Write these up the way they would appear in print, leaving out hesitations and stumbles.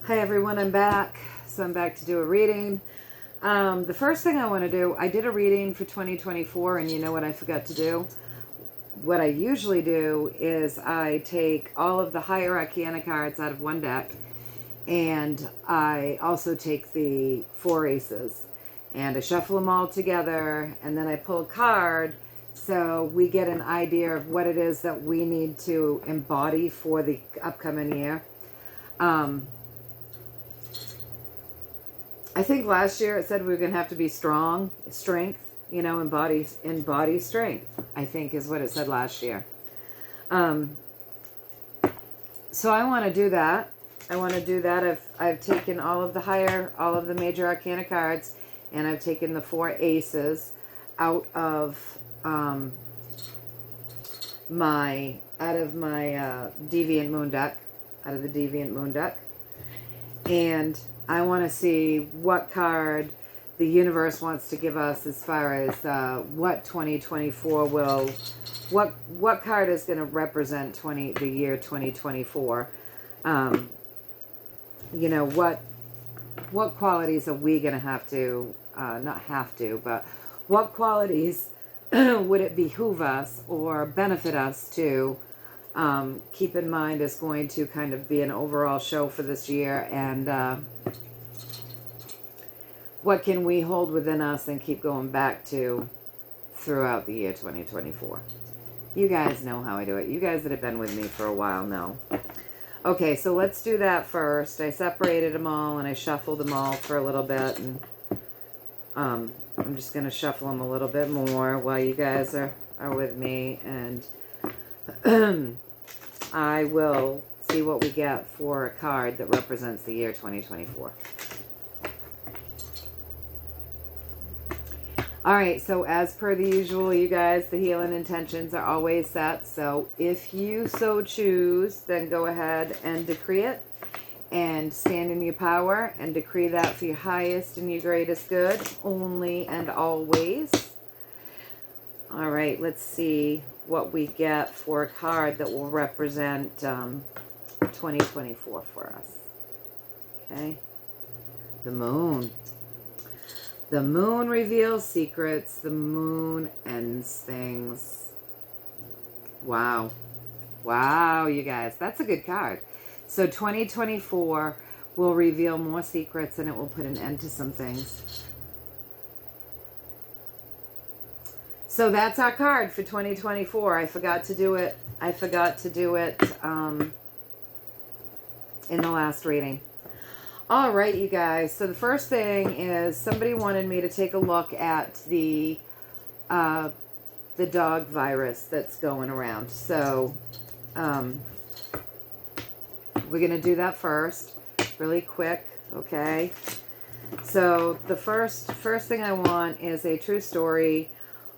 Hi everyone, I'm back. So I'm back to do a reading. The first thing I want to do, I did a reading for 2024 and you know what I forgot to do? What I usually do is I take all of the higher arcana cards out of one deck and I also take the 4 aces and I shuffle them all together and then I pull a card so we get an idea of what it is that we need to embody for the upcoming year. I think last year it said we were going to have to be strength, embody strength, I think is what it said last year. So I want to do that. I've taken all of the major arcana cards, and I've taken the 4 aces out of my deviant moon deck, and I want to see what card the universe wants to give us as far as what 2024 will, what card is going to represent the year 2024. What qualities are we going to have to, not have to, but what qualities would it behoove us or benefit us to keep in mind is going to kind of be an overall show for this year, and what can we hold within us and keep going back to throughout the year 2024. You guys know how I do it. You guys that have been with me for a while know. Okay, so let's do that first. I separated them all and I shuffled them all for a little bit, and I'm just going to shuffle them a little bit more while you guys are with me, and I will see what we get for a card that represents the year 2024. All right, so as per the usual, you guys, the healing intentions are always set. So if you so choose, then go ahead and decree it and stand in your power and decree that for your highest and your greatest good, only and always. All right, let's see what we get for a card that will represent 2024 for us. Okay, the moon. The moon reveals secrets. The moon ends things. Wow. Wow, you guys. That's a good card. So 2024 will reveal more secrets and it will put an end to some things. So that's our card for 2024. I forgot to do it. In the last reading. All right, you guys. So the first thing is somebody wanted me to take a look at the dog virus that's going around. So we're going to do that first, really quick, okay? So the first thing I want is a true story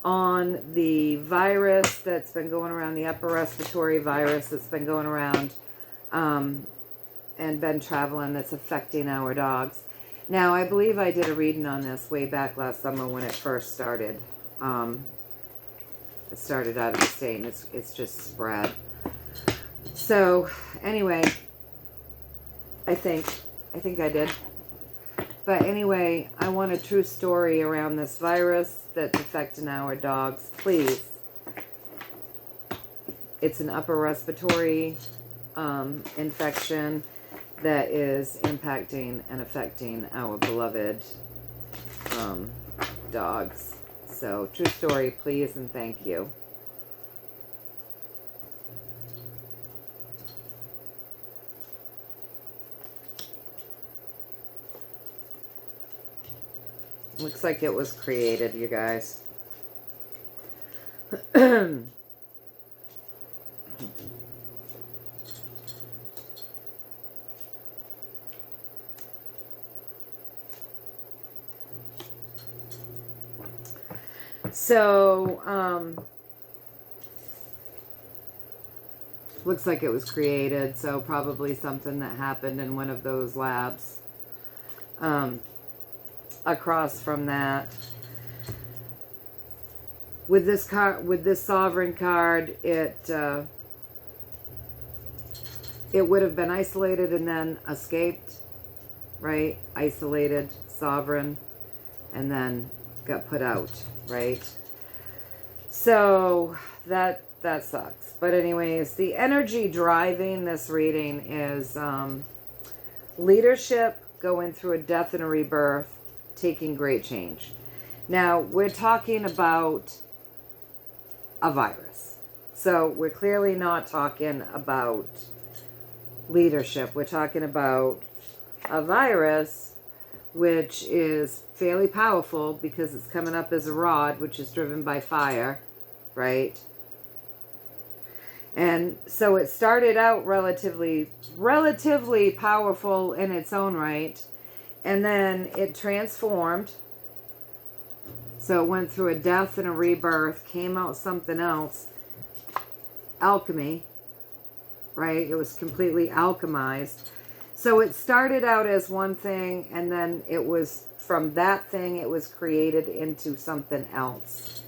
on the virus that's been going around, the upper respiratory virus that's been going around and been traveling, that's affecting our dogs. Now, I believe I did a reading on this way back last summer when it first started. It started out of the state and it's just spread. So, anyway, I think I did. But anyway, I want a true story around this virus that's affecting our dogs, please. It's an upper respiratory infection that is impacting and affecting our beloved dogs. So, true story, please, and thank you. Looks like it was created, you guys. So, looks like it was created, so probably something that happened in one of those labs. Across from that, with this card, with this sovereign card, it would have been isolated and then escaped. right? Isolated, sovereign, and then got put out, right? So that sucks. But anyways, the energy driving this reading is leadership, going through a death and a rebirth, taking great change. Now, we're talking about a virus. So we're clearly not talking about leadership. We're talking about a virus, which is fairly powerful because it's coming up as a rod, which is driven by fire, right? And so it started out relatively powerful in its own right, and then it transformed. So it went through a death and a rebirth, came out something else, alchemy, right? It was completely alchemized. So it started out as one thing, and then it was, from that thing, it was created into something else.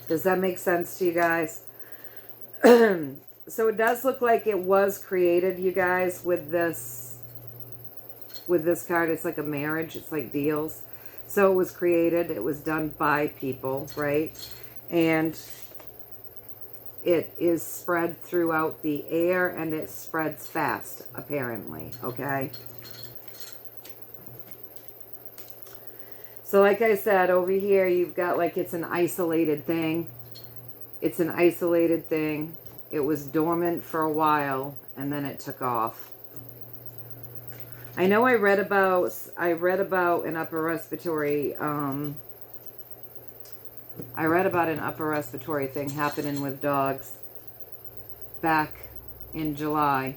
Does that make sense to you guys? So it does look like it was created, you guys, with this card. It's like a marriage. It's like deals. So it was created. It was done by people, right? And it is spread throughout the air, and it spreads fast, apparently, okay? So like I said, over here, you've got like it's an isolated thing. It's an isolated thing. It was dormant for a while, and then it took off. I know I read about an upper respiratory, thing happening with dogs back in July.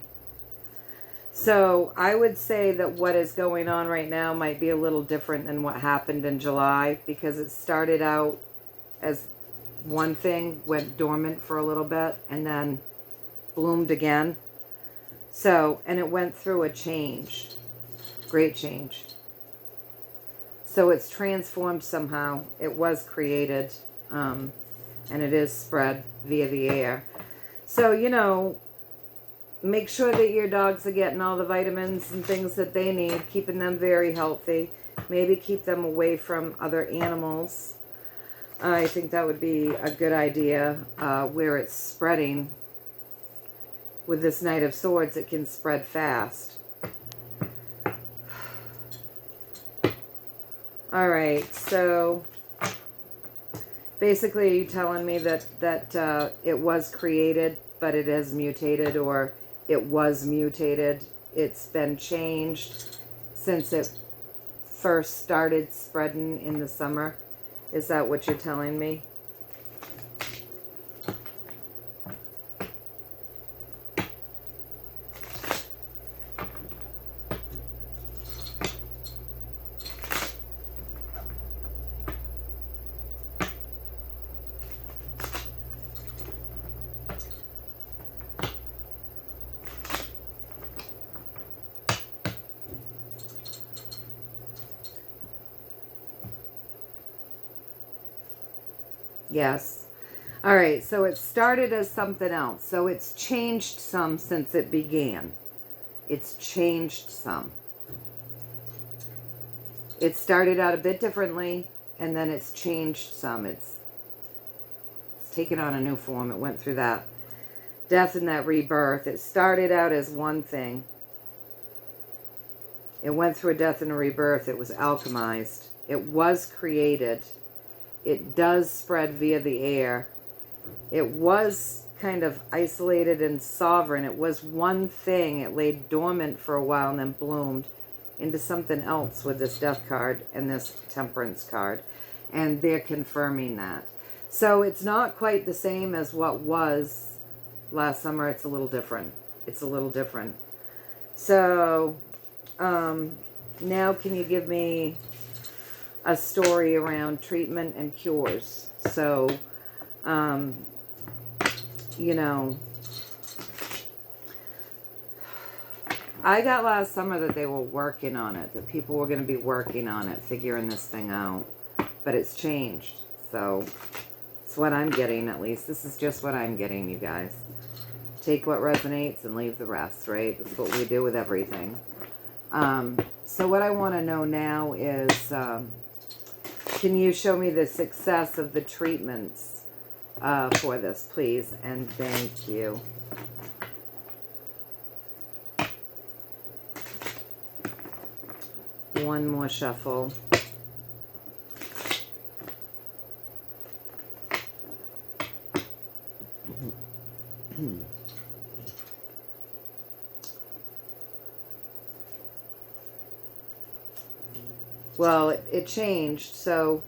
So I would say that what is going on right now might be a little different than what happened in July, because it started out as one thing, went dormant for a little bit, and then bloomed again. So, and it went through a change, great change. So it's transformed somehow. It was created, and it is spread via the air. So, you know, make sure that your dogs are getting all the vitamins and things that they need, keeping them very healthy. Maybe keep them away from other animals. I think that would be a good idea. Where it's spreading, with this Knight of Swords, it can spread fast. All right, so basically you're telling me that it was created, but it has mutated, or it was mutated. It's been changed since it first started spreading in the summer. Is that what you're telling me? Yes. All right, so it started as something else. So it's changed some since it began. It's changed some. It started out a bit differently, and then it's changed some. It's taken on a new form. It went through that death and that rebirth. It started out as one thing. It went through a death and a rebirth. It was alchemized. It was created. It does spread via the air. It was kind of isolated and sovereign. It was one thing. It lay dormant for a while and then bloomed into something else with this Death card and this Temperance card. And they're confirming that. So it's not quite the same as what was last summer. It's a little different. It's a little different. So now can you give me a story around treatment and cures? So, you know, I got last summer that they were working on it, that people were going to be working on it, figuring this thing out, but it's changed. So it's what I'm getting, at least. This is just what I'm getting, you guys. Take what resonates and leave the rest, right? That's what we do with everything. So what I want to know now is, can you show me the success of the treatments for this, please? And thank you. One more shuffle. Well, it changed, so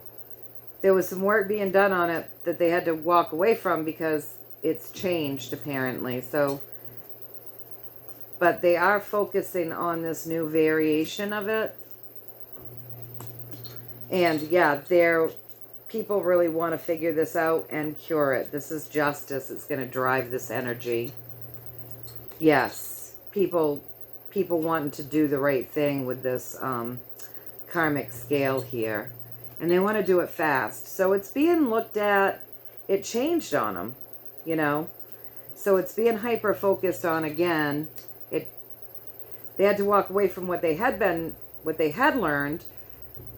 there was some work being done on it that they had to walk away from because it's changed, apparently. So, but they are focusing on this new variation of it. And yeah, people really want to figure this out and cure it. This is justice. It's going to drive this energy. Yes, people wanting to do the right thing with this karmic scale here. And they want to do it fast. So it's being looked at. It changed on them, you know. So it's being hyper-focused on again. They had to walk away from what they had learned,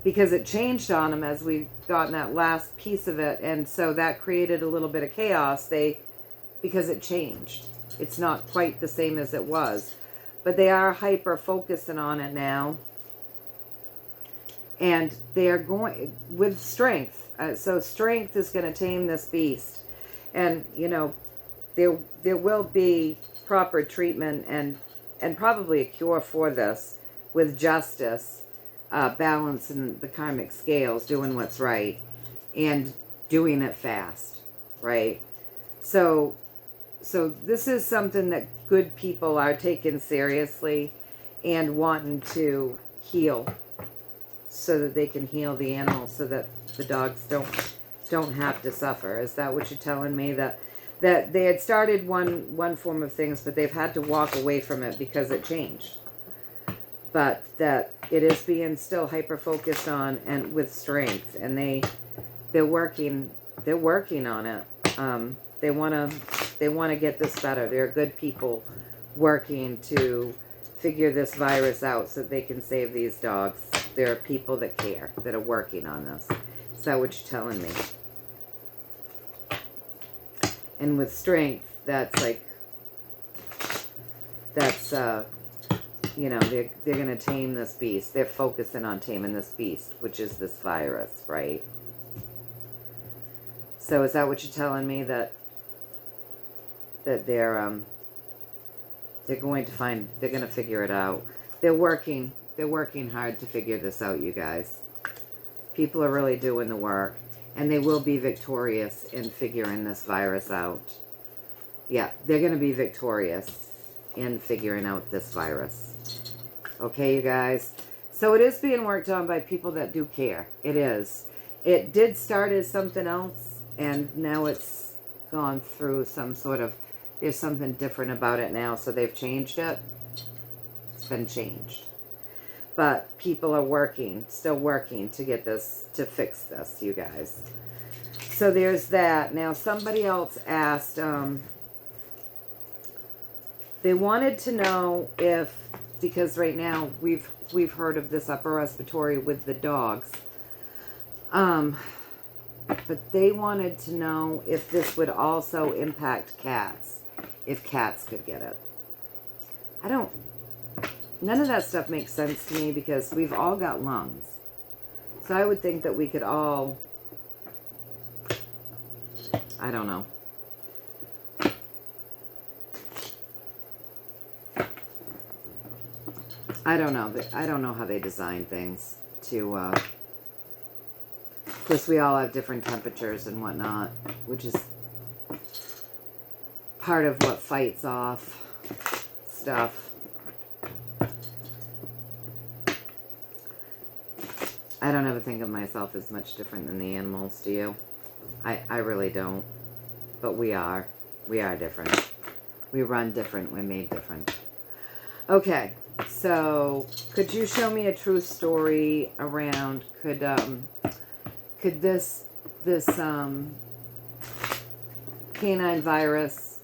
because it changed on them as we got in that last piece of it. And so that created a little bit of chaos. Because it changed. It's not quite the same as it was. But they are hyper-focusing on it now. And they are going with strength. So strength is going to tame this beast. And, you know, there will be proper treatment and probably a cure for this with justice, balancing the karmic scales, doing what's right, and doing it fast, right? So this is something that good people are taking seriously and wanting to heal, so that they can heal the animals, so that the dogs don't have to suffer. Is that what you're telling me? That they had started one form of things, but they've had to walk away from it because it changed. But that it is being still hyper focused on and with strength, and they're working on it. They wanna get this better. They're good people working to figure this virus out so that they can save these dogs. There are people that care, that are working on this. Is that what you're telling me? And with strength, that's you know, they're going to tame this beast. They're focusing on taming this beast, which is this virus, right? So is that what you're telling me, that they're going to figure it out? They're working hard to figure this out, you guys. People are really doing the work, and they will be victorious in figuring this virus out. Yeah, they're going to be victorious in figuring out this virus. Okay, you guys? So it is being worked on by people that do care. It is. It did start as something else, and now it's gone through some sort of, there's something different about it now, so they've changed it. It's been changed. But people are still working to get this, to fix this, you guys. So there's that. Now somebody else asked, they wanted to know if, because right now we've heard of this upper respiratory with the dogs, but they wanted to know if this would also impact cats, if cats could get it. None of that stuff makes sense to me, because we've all got lungs. So I would think that we could all, I don't know. I don't know. I don't know how they design things to, of course we all have different temperatures and whatnot, which is part of what fights off stuff. I don't ever think of myself as much different than the animals, do you? I really don't. But we are. We are different. We run different. We're made different. Okay, so could you show me a true story around, could this canine virus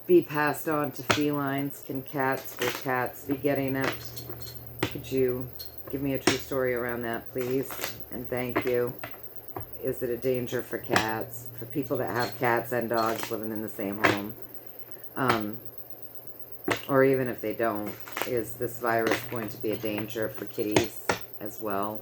be passed on to felines? Will cats be getting it? Could you give me a true story around that, please? And thank you. Is it a danger for cats? For people that have cats and dogs living in the same home? Or even if they don't, is this virus going to be a danger for kitties as well?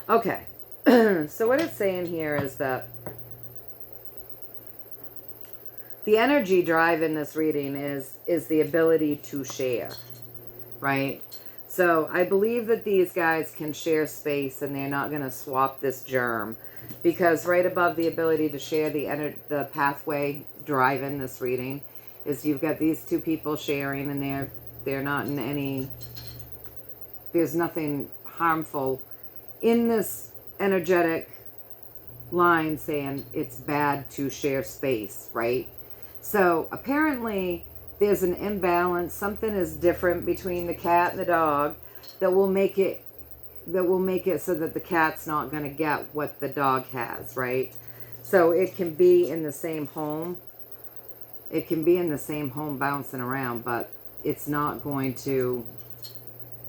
Okay, so what it's saying here is that the energy drive in this reading is the ability to share, right? So I believe that these guys can share space and they're not going to swap this germ, because right above the ability to share, the pathway drive in this reading is you've got these two people sharing, and they're not in any, there's nothing harmful in this energetic line saying it's bad to share space, right? So apparently there's an imbalance. Something is different between the cat and the dog that will make it so that the cat's not going to get what the dog has, right? So it can be in the same home. It can be in the same home bouncing around, but it's not going to,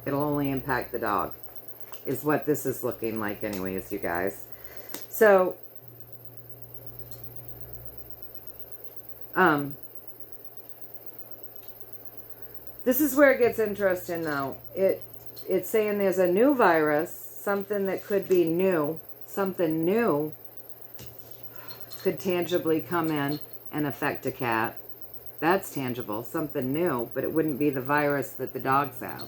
it'll only impact the dog, is what this is looking like anyways, you guys. So, this is where it gets interesting though. It's saying there's a new virus, something that could be new, something new could tangibly come in and affect a cat. That's tangible, something new, but it wouldn't be the virus that the dogs have.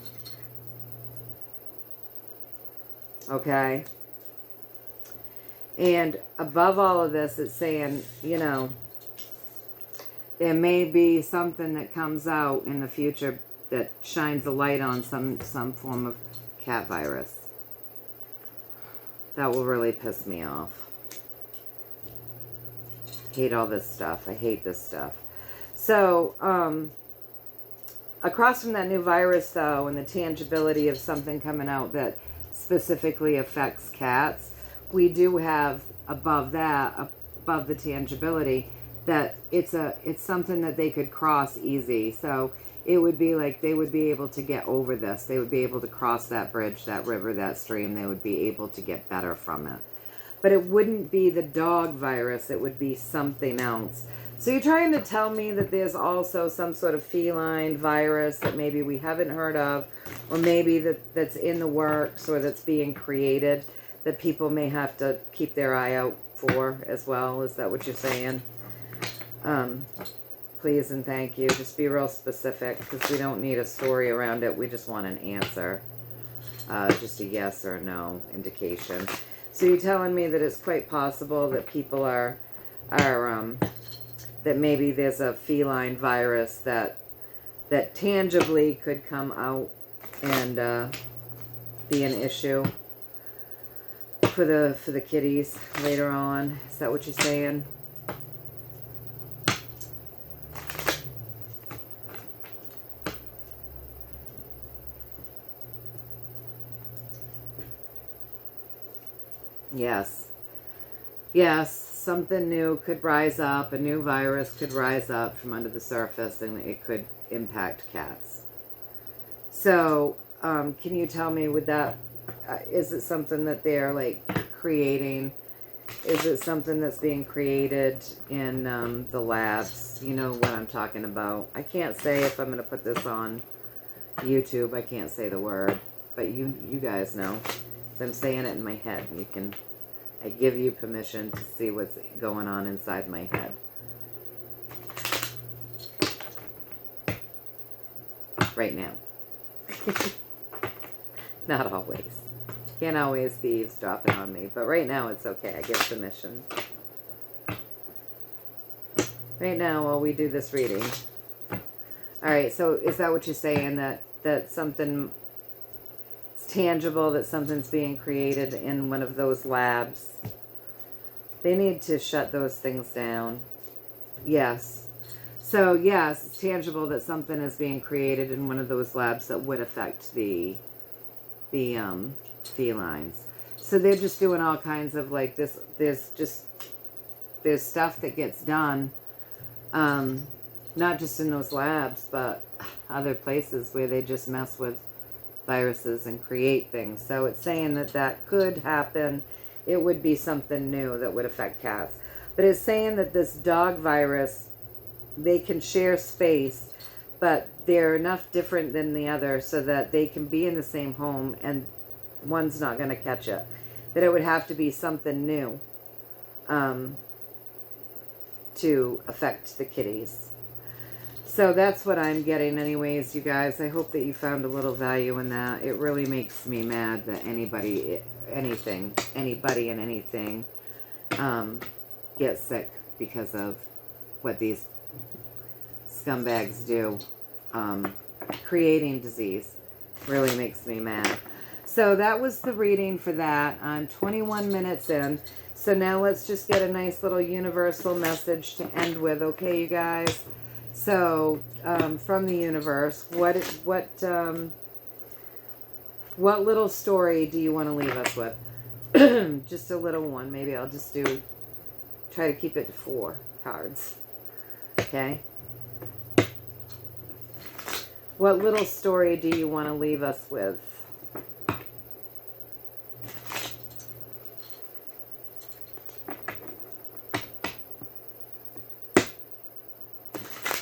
Okay? And above all of this, it's saying, you know, there may be something that comes out in the future that shines a light on some form of cat virus. That will really piss me off. Hate all this stuff. I hate this stuff. So, across from that new virus, though, and the tangibility of something coming out that specifically affects cats, we do have above that, above the tangibility, that it's something that they could cross easy. So it would be like they would be able to get over this. They would be able to cross that bridge, that river, that stream. They would be able to get better from it. But it wouldn't be the dog virus. It would be something else. So you're trying to tell me that there's also some sort of feline virus that maybe we haven't heard of, or maybe that's in the works, or that's being created, that people may have to keep their eye out for as well. Is that what you're saying? Please and thank you. Just be real specific, because we don't need a story around it. We just want an answer. Just a yes or no indication. So you're telling me that it's quite possible that people are that maybe there's a feline virus that tangibly could come out and be an issue for the kitties later on. Is that what you're saying? Yes. Yes, something new could rise up. A new virus could rise up from under the surface, and it could impact cats. So, can you tell me, would that, is it something that they're like creating? Is it something that's being created in the labs? You know what I'm talking about. I can't say if I'm going to put this on YouTube. I can't say the word, but you guys know. I'm saying it in my head. I give you permission to see what's going on inside my head. Right now. Not always. Can't always be eavesdropping on me, but right now it's okay. I give permission. Right now while we do this reading. Alright, so is that what you're saying? That something tangible that something's being created in one of those labs. They need to shut those things down. Yes. So, yes, it's tangible that something is being created in one of those labs that would affect the felines. So they're just doing all kinds of like this. There's stuff that gets done, not just in those labs, but other places where they just mess with viruses and create things. So it's saying that that could happen. It would be something new that would affect cats. But it's saying that this dog virus, they can share space, but they're enough different than the other so that they can be in the same home and one's not going to catch it. That it would have to be something new to affect the kitties. So that's what I'm getting anyways, you guys. I hope that you found a little value in that. It really makes me mad that anybody and anything gets sick because of what these scumbags do. Creating disease really makes me mad. So that was the reading for that. I'm 21 minutes in. So now let's just get a nice little universal message to end with, okay, you guys? So, from the universe, what little story do you want to leave us with? Just a little one. Maybe I'll just try to keep it to 4 cards. Okay? What little story do you want to leave us with?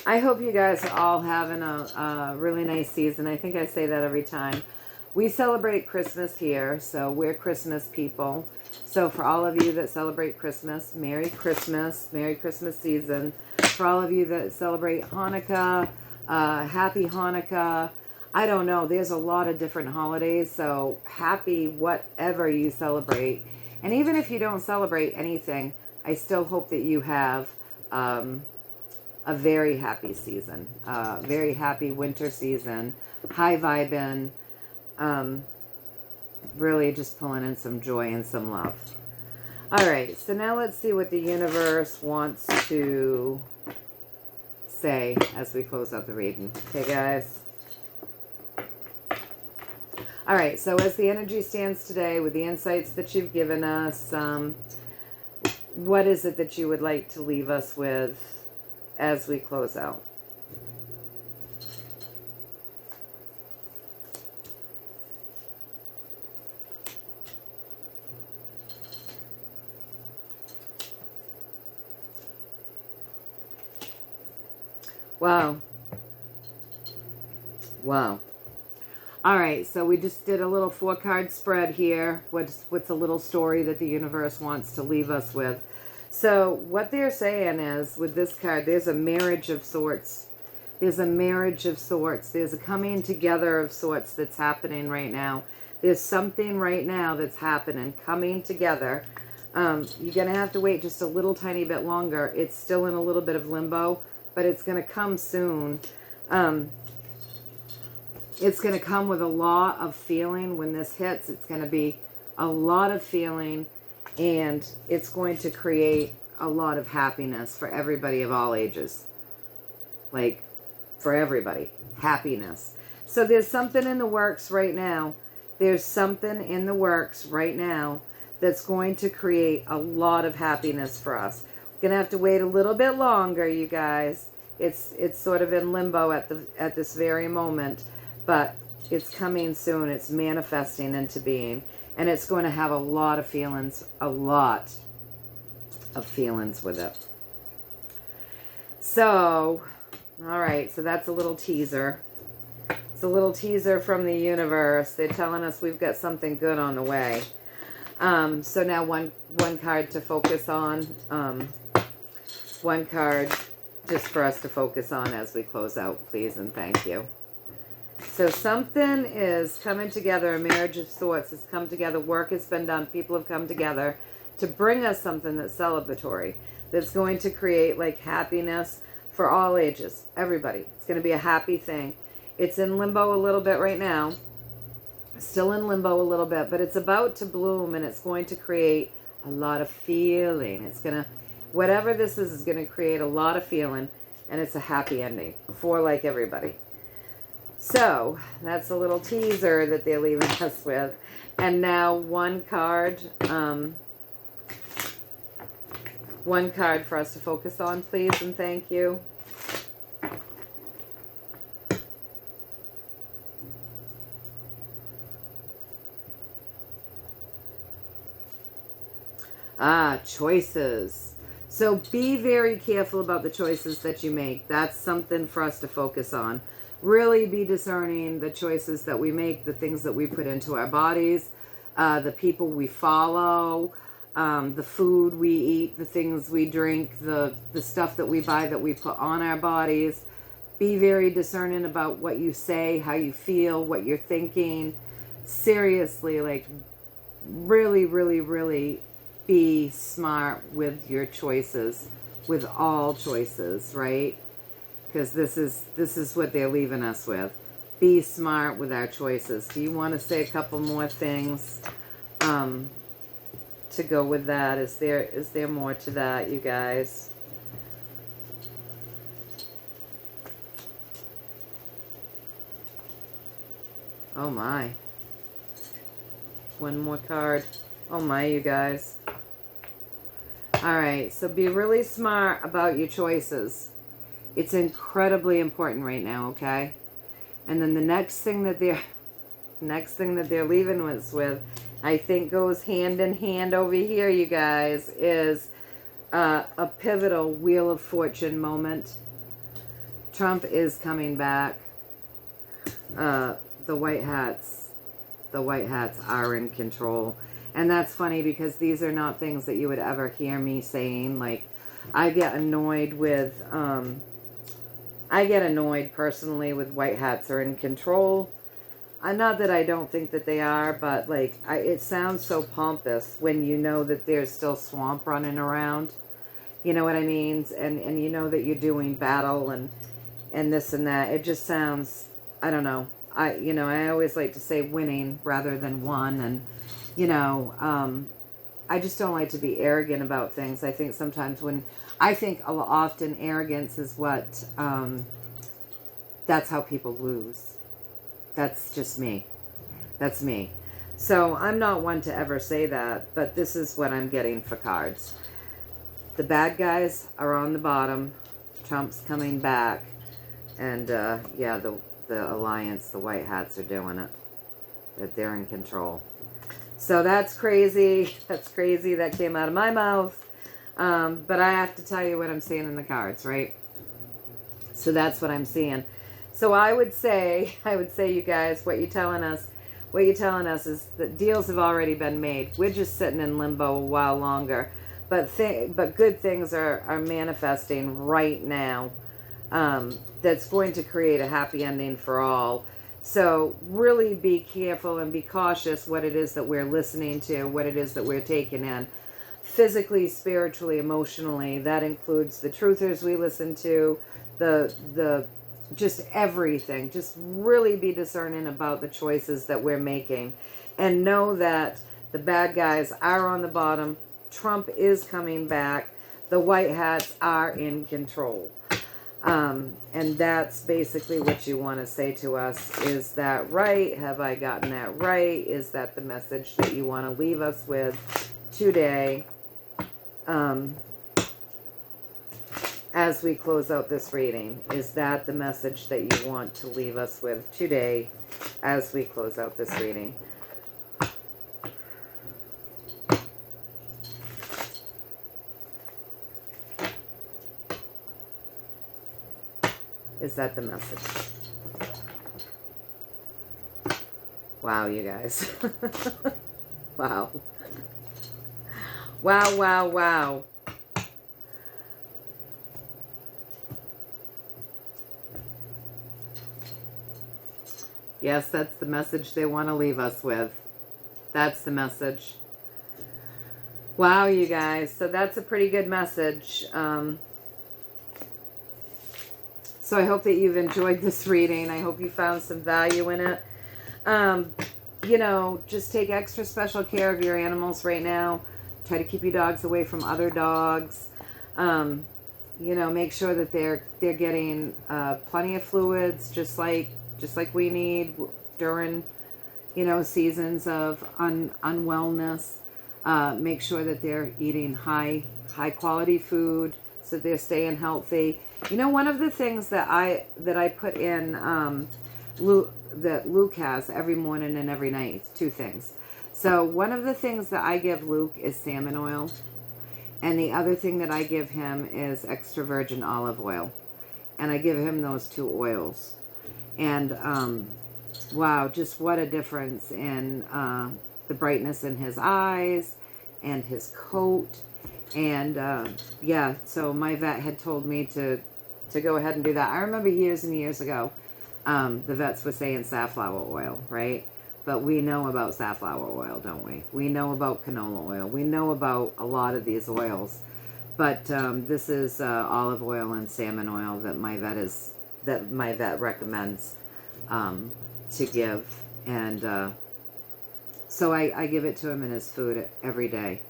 I hope you guys are all having a really nice season. I think I say that every time. We celebrate Christmas here, so we're Christmas people. So for all of you that celebrate Christmas, Merry Christmas season. For all of you that celebrate Hanukkah, Happy Hanukkah. I don't know, there's a lot of different holidays, so happy whatever you celebrate. And even if you don't celebrate anything, I still hope that you have a very happy season, very happy winter season, high vibing, really just pulling in some joy and some love. All right, so now let's see what the universe wants to say as we close out the reading. Okay, guys? All right, so as the energy stands today with the insights that you've given us, what is it that you would like to leave us with as we close out? Wow. Wow. All right, so we just did a little 4-card spread here. What's a little story that the universe wants to leave us with? So what they're saying is, with this card, there's a marriage of sorts. There's a marriage of sorts. There's a coming together of sorts that's happening right now. There's something right now that's happening, coming together. You're going to have to wait just a little tiny bit longer. It's still in a little bit of limbo, but it's going to come soon. It's going to come with a lot of feeling when this hits. It's going to be a lot of feeling. And it's going to create a lot of happiness for everybody of all ages. Like, for everybody. Happiness. So there's something in the works right now. There's something in the works right now that's going to create a lot of happiness for us. We're going to have to wait a little bit longer, you guys. It's sort of in limbo at this very moment. But it's coming soon. It's manifesting into being. And it's going to have a lot of feelings with it. So, all right, so that's a little teaser. It's a little teaser from the universe. They're telling us we've got something good on the way. So now one card to focus on. One card just for us to focus on as we close out, please and thank you. So something is coming together, a marriage of sorts has come together, work has been done, people have come together to bring us something that's celebratory, that's going to create like happiness for all ages, everybody. It's going to be a happy thing. It's in limbo a little bit right now. Still in limbo a little bit, but it's about to bloom, and it's going to create a lot of feeling. It's going to, whatever this is going to create a lot of feeling, and it's a happy ending for like everybody. So that's a little teaser that they're leaving us with. And now one card for us to focus on, please, and thank you. Choices. So be very careful about the choices that you make. That's something for us to focus on. Really be discerning the choices that we make, the things that we put into our bodies, the people we follow, the food we eat, the things we drink, the stuff that we buy that we put on our bodies. Be very discerning about what you say, how you feel, what you're thinking. Seriously, like really, really, really be smart with your choices, with all choices, right? Because this is what they're leaving us with. Be smart with our choices. Do you want to say a couple more things to go with that? Is there more to that, you guys? Oh my. One more card. Oh my, you guys. Alright, so be really smart about your choices. It's incredibly important right now, okay? And then the next thing that they're leaving us with, I think goes hand in hand over here, you guys, is a pivotal Wheel of Fortune moment. Trump is coming back. The white hats are in control. And that's funny because these are not things that you would ever hear me saying. Like, I get annoyed personally with white hats are in control. Not that I don't think that they are, but like, it sounds so pompous when you know that there's still swamp running around. You know what I mean? And you know that you're doing battle and this and that. It just sounds, I don't know. I always like to say winning rather than won. And, I just don't like to be arrogant about things. I think sometimes often arrogance is what, that's how people lose. That's just me. That's me. So I'm not one to ever say that, but this is what I'm getting for cards. The bad guys are on the bottom. Trump's coming back. And, yeah, the alliance, the white hats are doing it. That they're in control. So that's crazy. That's crazy. That came out of my mouth. But I have to tell you what I'm seeing in the cards, right? So that's what I'm seeing. So I would say, you guys, what you're telling us is that deals have already been made. We're just sitting in limbo a while longer. But good things are manifesting right now. That's going to create a happy ending for all. So really be careful and be cautious what it is that we're listening to, what it is that we're taking in. Physically, spiritually, emotionally. That includes the truthers we listen to, the just everything. Just really be discerning about the choices that we're making. And know that the bad guys are on the bottom. Trump is coming back. The white hats are in control. And that's basically what you want to say to us. Is that right? Have I gotten that right? Is that the message that you want to leave us with today? As we close out this reading, is that the message that you want to leave us with today as we close out this reading? Is that the message? Wow, you guys. Wow. Wow, wow, wow. Yes, that's the message they want to leave us with. That's the message. Wow, you guys. So that's a pretty good message. So I hope that you've enjoyed this reading. I hope you found some value in it. you know, just take extra special care of your animals right now. Try to keep your dogs away from other dogs. You know, make sure that they're getting plenty of fluids, just like we need during, you know, seasons of unwellness. Make sure that they're eating high quality food, so they're staying healthy. You know, one of the things that I put in that Luke has every morning and every night, two things. So one of the things that I give Luke is salmon oil, and the other thing that I give him is extra virgin olive oil, and I give him those two oils. And wow, just what a difference in the brightness in his eyes and his coat. And yeah, so my vet had told me to go ahead and do that. I remember years and years ago, the vets were saying safflower oil, right? But we know about safflower oil, don't we? We know about canola oil. We know about a lot of these oils. But this is olive oil and salmon oil that my vet recommends to give. And so I give it to him in his food every day,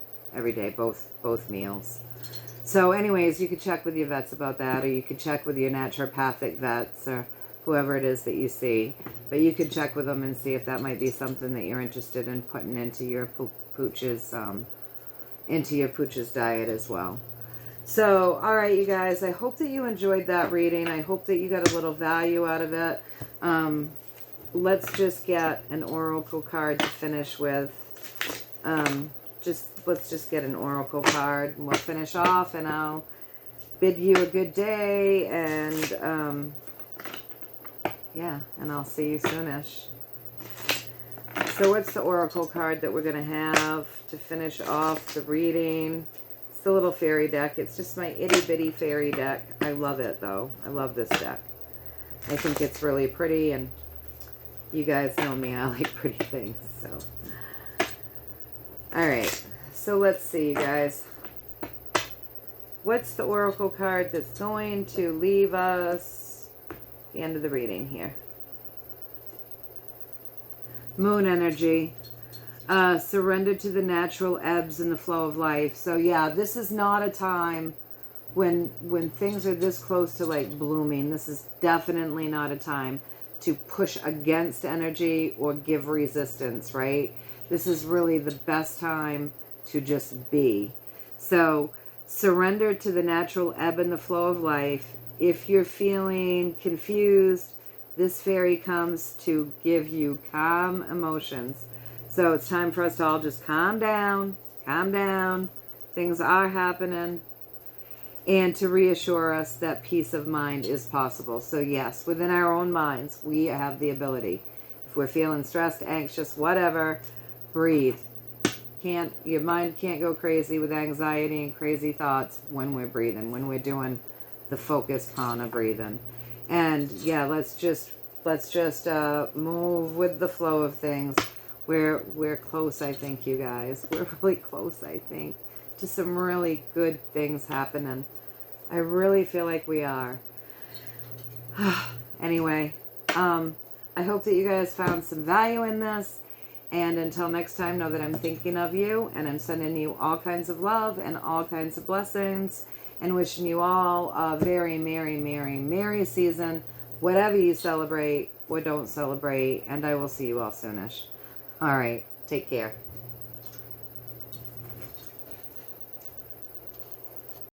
both meals. So anyways, you could check with your vets about that, or you could check with your naturopathic vets or whoever it is that you see. But you could check with them and see if that might be something that you're interested in putting into your pooch's diet as well. So, all right, you guys, I hope that you enjoyed that reading. I hope that you got a little value out of it. Let's just get an oracle card to finish with. Let's just get an oracle card, and we'll finish off, and I'll bid you a good day, and yeah, and I'll see you soonish. So what's the oracle card that we're going to have to finish off the reading? It's the little fairy deck. It's just my itty-bitty fairy deck. I love it, though. I love this deck. I think it's really pretty, and you guys know me. I like pretty things, so. All right. So let's see, you guys. What's the oracle card that's going to leave us the end of the reading here? Moon energy. Surrender to the natural ebbs and the flow of life. So yeah, this is not a time when things are this close to like blooming. This is definitely not a time to push against energy or give resistance, right? This is really the best time to just be. So surrender to the natural ebb and the flow of life. If you're feeling confused, this fairy comes to give you calm emotions. So it's time for us to all just calm down, calm down. Things are happening. And to reassure us that peace of mind is possible. So yes, within our own minds, we have the ability. If we're feeling stressed, anxious, whatever, breathe. Your mind can't go crazy with anxiety and crazy thoughts when we're breathing, when we're doing the focused prana breathing. And yeah, let's just move with the flow of things. We're close, I think, you guys. We're really close, I think, to some really good things happening. I really feel like we are. Anyway, I hope that you guys found some value in this. And until next time, know that I'm thinking of you, and I'm sending you all kinds of love and all kinds of blessings, and wishing you all a very merry, merry, merry season, whatever you celebrate or don't celebrate, and I will see you all soonish. All right, take care.